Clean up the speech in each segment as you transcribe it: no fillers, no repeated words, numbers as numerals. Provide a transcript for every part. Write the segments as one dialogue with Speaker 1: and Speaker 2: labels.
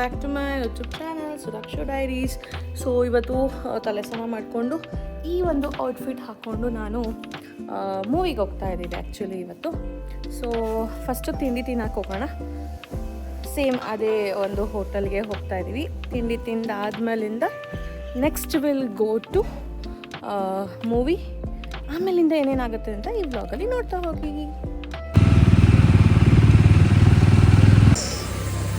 Speaker 1: Back to my YouTube channel Suraksha diaries. So ಇವತ್ತು ತಲೆ ಸ್ನಾನ ಮಾಡಿಕೊಂಡು ಈ ಒಂದು ಔಟ್ಫಿಟ್ ಹಾಕ್ಕೊಂಡು ನಾನು ಮೂವಿಗೆ ಹೋಗ್ತಾ ಇದ್ದೀನಿ ಆ್ಯಕ್ಚುಲಿ ಇವತ್ತು. ಸೊ ಫಸ್ಟು ತಿಂಡಿ ತಿನ್ನಕ್ಕೆ ಹೋಗೋಣ. ಸೇಮ್ ಅದೇ ಒಂದು ಹೋಟೆಲ್ಗೆ ಹೋಗ್ತಾ ಇದ್ದೀವಿ. ತಿಂಡಿ ತಿಂದಾದ್ಮೇಲಿಂದ next will go to movie. ಆಮೇಲಿಂದ ಏನೇನಾಗುತ್ತೆ ಅಂತ ಈ ವ್ಲಾಗಲ್ಲಿ ನೋಡ್ತಾ ಹೋಗಿ.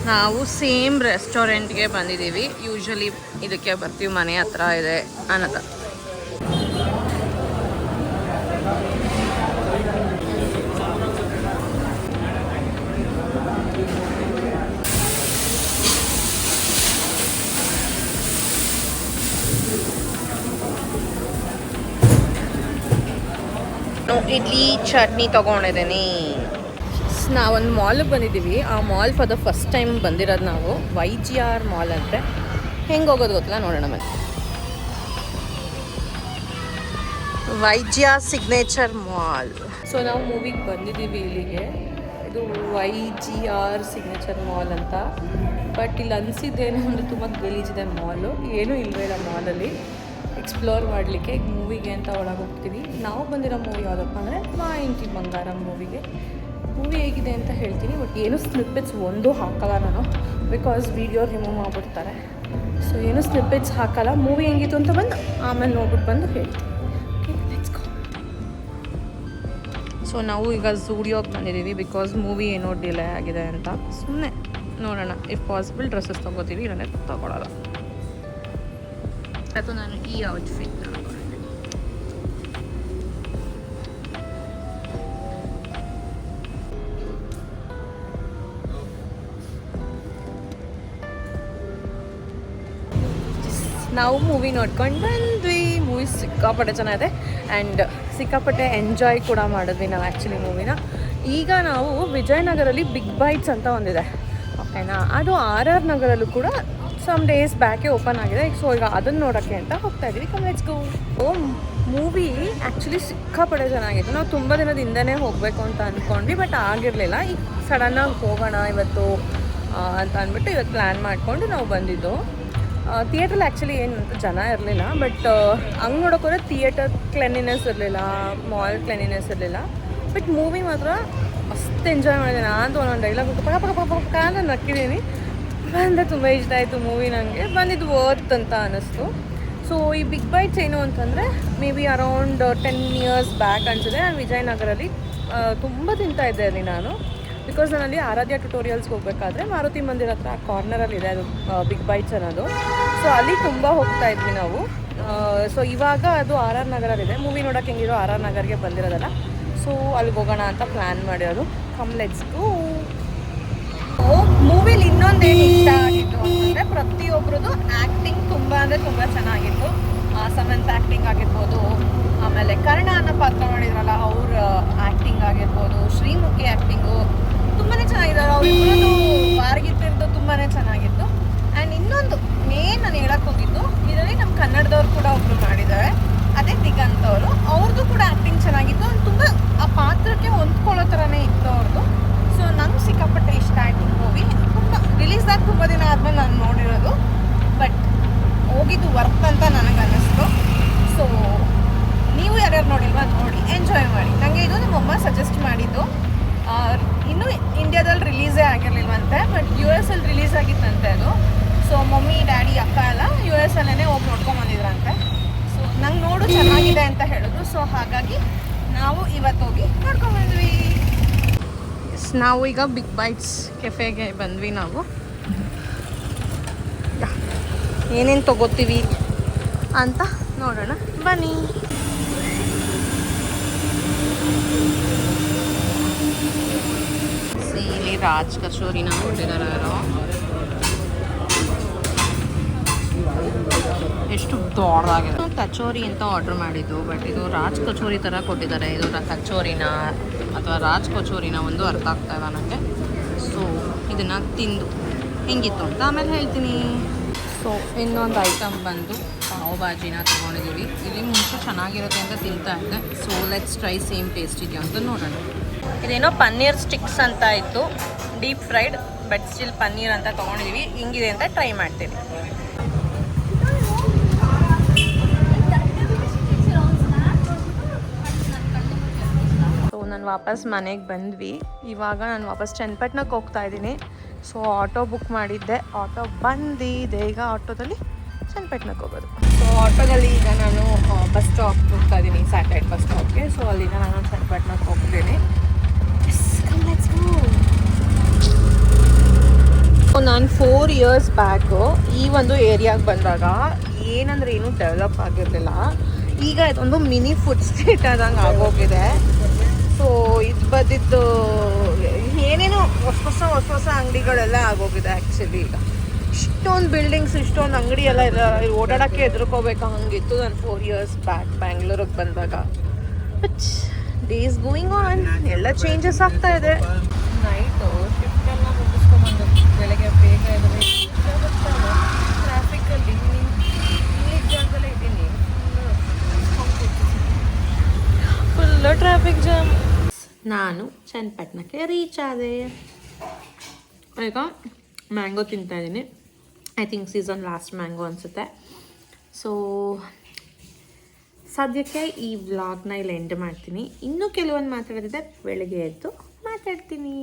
Speaker 1: ನಾವು ಸೇಮ್ ರೆಸ್ಟೋರೆಂಟ್ಗೆ ಬಂದಿದ್ದೀವಿ. ಯೂಶ್ವಲಿ ಇದಕ್ಕೆ ಬರ್ತೀವಿ, ಮನೆ ಹತ್ರ ಇದೆ ಅನ್ನೋದು. ಇಡ್ಲಿ ಚಟ್ನಿ ತೊಗೊಂಡಿದ್ದೀನಿ. ನಾವೊಂದು ಮಾಲಿಗೆ ಬಂದಿದ್ದೀವಿ. ಆ mall for the first time ಬಂದಿರೋದು ನಾವು. YGR ಮಾಲ್ ಅಂತೆ. ಹೆಂಗೆ ಹೋಗೋದು ಗೊತ್ತಿಲ್ಲ, ನೋಡೋಣ ಮತ್ತೆ. YGR signature mall. ಸೊ ನಾವು ಮೂವಿಗೆ ಬಂದಿದ್ದೀವಿ ಇಲ್ಲಿಗೆ. ಇದು YGR ಸಿಗ್ನೇಚರ್ ಮಾಲ್ ಅಂತ. ಬಟ್ ಇಲ್ಲಿ ಅನಿಸಿದ್ದೇನು ಅಂದರೆ ತುಂಬ ಗಲೀಜಿದೆ ಮಾಲು. ಏನೂ ಇಲ್ಲವೇ ಇಲ್ಲ ಮಾಲಲ್ಲಿ ಎಕ್ಸ್ಪ್ಲೋರ್ ಮಾಡಲಿಕ್ಕೆ. ಮೂವಿಗೆ ಅಂತ ಒಳಗೆ ಹೋಗ್ತೀವಿ. ನಾವು ಬಂದಿರೋ ಮೂವಿ ಯಾವುದಪ್ಪ ಅಂದರೆ ಮಾ ಇಂಟಿ ಬಂಗಾರಂ ಮೂವಿಗೆ. ಮೂವಿ ಹೇಗಿದೆ ಅಂತ ಹೇಳ್ತೀನಿ, ಬಟ್ ಏನು ಸ್ನಿಪ್ಪೆಟ್ಸ್ ಒಂದು ಹಾಕಲ್ಲ ನಾನು, ಬಿಕಾಸ್ ವೀಡಿಯೋ ರಿಮೂವ್ ಮಾಡಿಬಿಡ್ತಾರೆ. ಸೊ ಏನು ಸ್ನಿಪ್ಪೆಟ್ಸ್ ಹಾಕಲ್ಲ. ಮೂವಿ ಹೆಂಗಿತ್ತು ಅಂತ ಬಂದು ಆಮೇಲೆ ನೋಡ್ಬಿಟ್ಟು ಬಂದು ಹೇಳ್ತೀನಿ. Okay, let's go. ಸೊ ನಾವು ಈಗ ಝೂಡಿಯೋಗೆ ಬಂದಿದ್ದೀವಿ, ಬಿಕಾಸ್ ಮೂವಿ ಏನೋ ಡಿಲೇ ಆಗಿದೆ ಅಂತ. ಸುಮ್ಮನೆ ನೋಡೋಣ, ಇಫ್ ಪಾಸಿಬಲ್ ಡ್ರೆಸ್ಸಸ್ ತೊಗೋತೀವಿ, ಇಲ್ಲನೇ ತೊಗೊಳಲ್ಲ. ಅಥವಾ ನಾನು ಈ ಔಟ್ಫಿಟ್ ನಾವು ಮೂವಿ ನೋಡ್ಕೊಂಡು ಬಂದ್ವಿ. ಮೂವಿ ಸಿಕ್ಕಾಪಟ್ಟೆ ಚೆನ್ನಾಗಿದೆ ಆ್ಯಂಡ್ ಸಿಕ್ಕಾಪಟ್ಟೆ ಎಂಜಾಯ್ ಕೂಡ ಮಾಡಿದ್ವಿ ನಾವು ಆ್ಯಕ್ಚುಲಿ ಮೂವಿನ. ಈಗ ನಾವು ವಿಜಯನಗರಲ್ಲಿ ಬಿಗ್ ಬೈಟ್ಸ್ ಅಂತ ಒಂದಿದೆ, ಓಕೆನಾ. ಅದು RR ನಗರಲ್ಲೂ ಕೂಡ ಸಮ್ ಡೇಸ್ ಬ್ಯಾಕೆ ಓಪನ್ ಆಗಿದೆ. ಸೊ ಈಗ ಅದನ್ನು ನೋಡೋಕ್ಕೆ ಅಂತ ಹೋಗ್ತಾ ಇದ್ದೀವಿ. Come let's go. Movie actually ಸಿಕ್ಕಾಪಟ್ಟೆ ಚೆನ್ನಾಗಿತ್ತು. ನಾವು ತುಂಬ ದಿನದ ಹಿಂದೆನೇ ಹೋಗಬೇಕು ಅಂತ ಅಂದ್ಕೊಂಡ್ವಿ, ಬಟ್ ಆಗಿರಲಿಲ್ಲ. ಈಗ ಸಡನ್ನಾಗಿ ಹೋಗೋಣ ಇವತ್ತು ಅಂತ ಅಂದ್ಬಿಟ್ಟು ಇವತ್ತು ಪ್ಲ್ಯಾನ್ ಮಾಡಿಕೊಂಡು ನಾವು ಬಂದಿದ್ದು. ಥಿಯೇಟ್ರಲ್ಲಿ ಆ್ಯಕ್ಚುಲಿ ಏನು ಜನ ಇರಲಿಲ್ಲ, ಬಟ್ ಹಂಗೆ ನೋಡೋಕ್ಕೋದ್ರೆ ಥಿಯೇಟರ್ ಕ್ಲೆನ್ಲಿನೆಸ್ ಇರಲಿಲ್ಲ, ಮಾಲ್ ಕ್ಲೆನ್ಲಿನೆಸ್ ಇರಲಿಲ್ಲ. ಬಟ್ ಮೂವಿ ಮಾತ್ರ ಮಸ್ತ್ ಎಂಜಾಯ್ ಮಾಡಿದೆ. ನಾನು ಒಂದೊಂದು ಡೈಲಾಗ್ ಪಕ್ಕ ಅಂತ ನಕ್ಕಿದ್ದೀನಿ. ಬಂದರೆ ತುಂಬ ಇಷ್ಟ ಆಯಿತು ಮೂವಿ. ನನಗೆ ಬಂದಿದ್ದು ವರ್ತ್ ಅಂತ ಅನ್ನಿಸ್ತು. ಸೊ ಈ ಬಿಗ್ ಬೈಟ್ಸ್ ಏನು ಅಂತಂದರೆ may be around 10 years back ಅನಿಸಿದೆ. ನಾನು ವಿಜಯನಗರಲ್ಲಿ ತುಂಬ ತಿಂತಾಯಿದ್ದೆ ಅಲ್ಲಿ ನಾನು, ಬಿಕಾಸ್ ನಾನಲ್ಲಿ ಆರಾಧ್ಯ ಟ್ಯುಟೋರಿಯಲ್ಸ್ಗೆ ಹೋಗಬೇಕಾದ್ರೆ ಮಾರುತಿ ಮಂದಿರ ಹತ್ರ ಕಾರ್ನರಲ್ಲಿ ಇದೆ ಅದು ಬಿಗ್ ಬೈಟ್ಸ್ ಅನ್ನೋದು. ಸೊ ಅಲ್ಲಿ ತುಂಬ ಹೋಗ್ತಾ ಇದ್ವಿ ನಾವು. ಸೊ ಇವಾಗ ಅದು RR ನಗರಲ್ಲಿದೆ. ಮೂವಿ ನೋಡೋಕೆ ಹೆಂಗಿರೋ RR ನಗರ್ಗೆ ಬಂದಿರೋದಲ್ಲ. ಸೊ ಅಲ್ಲಿಗೆ ಹೋಗೋಣ ಅಂತ ಪ್ಲ್ಯಾನ್ ಮಾಡಿರೋದು. Come let's go. ಮೂವಿಲಿ ಇನ್ನೊಂದೇನು ಇಷ್ಟ ಆಗಿತ್ತು ಅಂತಂದರೆ ಪ್ರತಿಯೊಬ್ಬರದ್ದು ಆ್ಯಕ್ಟಿಂಗ್ ತುಂಬ ಅಂದರೆ ತುಂಬ ಚೆನ್ನಾಗಿತ್ತು. ಸಮಂತ್ ಆ್ಯಕ್ಟಿಂಗ್ ಆಗಿರ್ಬೋದು, ಆಮೇಲೆ ಕರ್ಣ ಅನ್ನೋ ಪಾತ್ರ ಮಾಡಿದ್ರಲ್ಲ ಅವ್ರ ಆ್ಯಕ್ಟಿಂಗ್ ಆಗಿರ್ಬೋದು, ಶ್ರೀಮುಖಿ ಆ್ಯಕ್ಟಿಂಗು ತುಂಬಾ ಚೆನ್ನಾಗಿದ್ದಾರೆ. ಅವ್ರಿಬ್ಬರದ್ದು ವಾರ್ಗಿತ್ತಿರೋದು ತುಂಬಾ ಚೆನ್ನಾಗಿತ್ತು. ಆ್ಯಂಡ್ ಇನ್ನೊಂದು ಮೇನ್ ನಾನು ಹೇಳಕ್ಕೆ ಹೋಗಿದ್ದು, ಇದರಲ್ಲಿ ನಮ್ಮ ಕನ್ನಡದವ್ರು ಕೂಡ ಒಬ್ಬರು ಮಾಡಿದ್ದಾರೆ, ಅದೇ ದಿಗಂತ್ ಅವರು. ಅವ್ರದ್ದು ಕೂಡ ಆ್ಯಕ್ಟಿಂಗ್ ಚೆನ್ನಾಗಿತ್ತು. ತುಂಬ ಆ ಪಾತ್ರಕ್ಕೆ ಹೊಂದ್ಕೊಳ್ಳೋ ಥರನೇ ಇತ್ತು ಅವ್ರದ್ದು. ಸೊ ನಂಗೆ ಸಿಕ್ಕಾಪಟ್ಟೆ ಇಷ್ಟ ಆಯಿತು ಮೂವಿ. ತುಂಬ ರಿಲೀಸ್ದಾಗ ತುಂಬ ದಿನ ಆದಮೇಲೆ ನಾನು ನೋಡಿರೋದು, ಬಟ್ ಹೋಗಿದ್ದು ವರ್ತ್ ಅಂತ ನನಗೆ ಅನ್ನಿಸ್ತು. ಸೊ ನೀವು ಯಾರ್ಯಾರು ನೋಡಿಲ್ವಾ ನೋಡಿ, ಎಂಜಾಯ್ ಮಾಡಿ. ನನಗೆ ಇದು ನಮ್ಮಮ್ಮ ಸಜೆಸ್ಟ್ ಮಾಡಿದ್ದು. ಇನ್ನೂ ಇಂಡಿಯಾದಲ್ಲಿ ರಿಲೀಸೇ ಆಗಿರಲಿಲ್ವಂತೆ, ಬಟ್ US ಅಲ್ಲಿ ರಿಲೀಸ್ ಆಗಿತ್ತಂತೆ ಅದು. ಸೊ ಮಮ್ಮಿ ಡ್ಯಾಡಿ ಅಕ್ಕ ಎಲ್ಲ US ಅಲ್ಲೇ ಹೋಗಿ ನೋಡ್ಕೊಂಬಂದಿದ್ರಂತೆ. ಸೊ ನಂಗೆ ನೋಡು ಚೆನ್ನಾಗಿದೆ ಅಂತ ಹೇಳಿದ್ರು. ಸೊ ಹಾಗಾಗಿ ನಾವು ಇವತ್ತು ಹೋಗಿ ನೋಡ್ಕೊಂಬಂದ್ವಿ. ನಾವು ಈಗ ಬಿಗ್ ಬೈಟ್ಸ್ ಕೆಫೆಗೆ ಬಂದ್ವಿ. ನಾವು ಏನೇನು ತೊಗೋತೀವಿ ಅಂತ ನೋಡೋಣ ಬನ್ನಿ. ಇಲ್ಲಿ ರಾಜ್ ಕಚೋರಿನ ಕೊಟ್ಟಿದ್ದಾರೆ ಅವರು. ಎಷ್ಟು ದೊಡ್ಡದಾಗಿದೆ. ಕಚೋರಿ ಅಂತ ಆರ್ಡ್ರ್ ಮಾಡಿದ್ದು, ಬಟ್ ಇದು ರಾಜ್ ಕಚೋರಿ ಥರ ಕೊಟ್ಟಿದ್ದಾರೆ. ಇದು ಕಚೋರಿನ ಅಥವಾ ರಾಜ್ ಕಚೋರಿನ ಒಂದು ಅರ್ಥ ಆಗ್ತಾ ಇಲ್ಲ ನನಗೆ. ಸೊ ಇದನ್ನು ತಿಂದು ಹೆಂಗಿತ್ತು ಅಂತ ಆಮೇಲೆ ಹೇಳ್ತೀನಿ. ಸೊ ಇನ್ನೊಂದು ಐಟಮ್ ಬಂದು ಪಾವ್ ಭಾಜಿನ ತೊಗೊಂಡಿದ್ದೀವಿ. ಇಲ್ಲಿ ಮುಂಚೆ ಚೆನ್ನಾಗಿರುತ್ತೆ ಅಂತ ತಿಂತಾ ಇದ್ದೆ. So let's try same taste ಇದೆಯಾ ಅಂತ ನೋಡೋಣ. ಇದೇನೋ ಪನ್ನೀರ್ ಸ್ಟಿಕ್ಸ್ ಅಂತ ಇತ್ತು, deep fried but still paneer ಅಂತ ತೊಗೊಂಡಿದ್ದೀವಿ. ಹಿಂಗಿದೆ ಅಂತ ಟ್ರೈ ಮಾಡ್ತೀನಿ. ಸೊ ನಾನು ವಾಪಸ್ ಮನೆಗೆ ಬಂದ್ವಿ. ಇವಾಗ ನಾನು ವಾಪಸ್ ಚನ್ನಪಟ್ಟಣಕ್ಕೆ ಹೋಗ್ತಾ ಇದ್ದೀನಿ. ಸೊ ಆಟೋ ಬುಕ್ ಮಾಡಿದ್ದೆ, ಆಟೋ ಬಂದಿದೆ. ಈಗ ಆಟೋದಲ್ಲಿ ಚನ್ನಪಟ್ಟಣಕ್ಕೆ ಹೋಗೋದು. ಸೊ ಆಟೋದಲ್ಲಿ ಈಗ ನಾನು ಬಸ್ ಸ್ಟಾಪ್ ಹೋಗ್ತಾ ಇದ್ದೀನಿ, ಸ್ಯಾಟಲೈಟ್ ಬಸ್ ಸ್ಟಾಪ್ಗೆ. ಸೊ ಅಲ್ಲಿಂದ ನಾನು ಚನ್ನಪಟ್ಟಣಕ್ಕೆ ಹೋಗ್ತೀನಿ. ನಾನು 4 years ಬ್ಯಾಕು ಈ ಒಂದು ಏರಿಯಾಗೆ ಬಂದಾಗ ಏನಂದ್ರೆ ಏನೂ ಡೆವಲಪ್ ಆಗಿರಲಿಲ್ಲ. ಈಗ ಇದೊಂದು ಮಿನಿ ಫುಡ್ ಸ್ಟ್ರೀಟ್ ಆದಂಗೆ ಆಗೋಗಿದೆ. ಸೊ ಇದು ಬದಿದ್ದು ಏನೇನೋ ಹೊಸ ಅಂಗಡಿಗಳೆಲ್ಲ ಆಗೋಗಿದೆ ಆ್ಯಕ್ಚುಲಿ. ಈಗ ಇಷ್ಟೊಂದು ಬಿಲ್ಡಿಂಗ್ಸ್, ಇಷ್ಟೊಂದು ಅಂಗಡಿ ಎಲ್ಲ ಇಲ್ಲ. ಓಡಾಡೋಕ್ಕೆ ಹೆದರ್ಕೋಬೇಕು ಹಂಗಿತ್ತು ನಾನು 4 years ಬ್ಯಾಕ್ ಬ್ಯಾಂಗ್ಳೂರಿಗೆ ಬಂದಾಗ. ಬಟ್ ಡೇಸ್ ಗೋಯಿಂಗ್ ಆನ್, ಎಲ್ಲ ಚೇಂಜಸ್ ಆಗ್ತಾ ಇದೆ. ನೈಟು ಶಿಫ್ಟ್ ಎಲ್ಲ ಮುಗಿಸ್ಕೊಂಬಂದು ಬೆಳಗ್ಗೆ ಬೇಗ ಇದ್ರೆ ಟ್ರಾಫಿಕಲ್ಲಿ ಈ ಜಾಗದಲ್ಲೇ ಇದ್ದೀನಿ. Full traffic jam. ನಾನು ಚನ್ನಪಟ್ಟಣಕ್ಕೆ ರೀಚ್ ಆದೆ. ಈಗ ಮ್ಯಾಂಗೋ ತಿಂತಾಯಿದ್ದೀನಿ. I think season last mango ಅನಿಸುತ್ತೆ. ಸೊ ಸದ್ಯಕ್ಕೆ ಈ ವ್ಲಾಗ್ನ ಇಲ್ಲಿ ಎಂಡ್ ಮಾಡ್ತೀನಿ. ಇನ್ನೂ ಕೆಲವೊಂದು ಮಾತಾಡೋದಿದೆ, ಬೆಳಗ್ಗೆ ಎದ್ದು ಮಾತಾಡ್ತೀನಿ.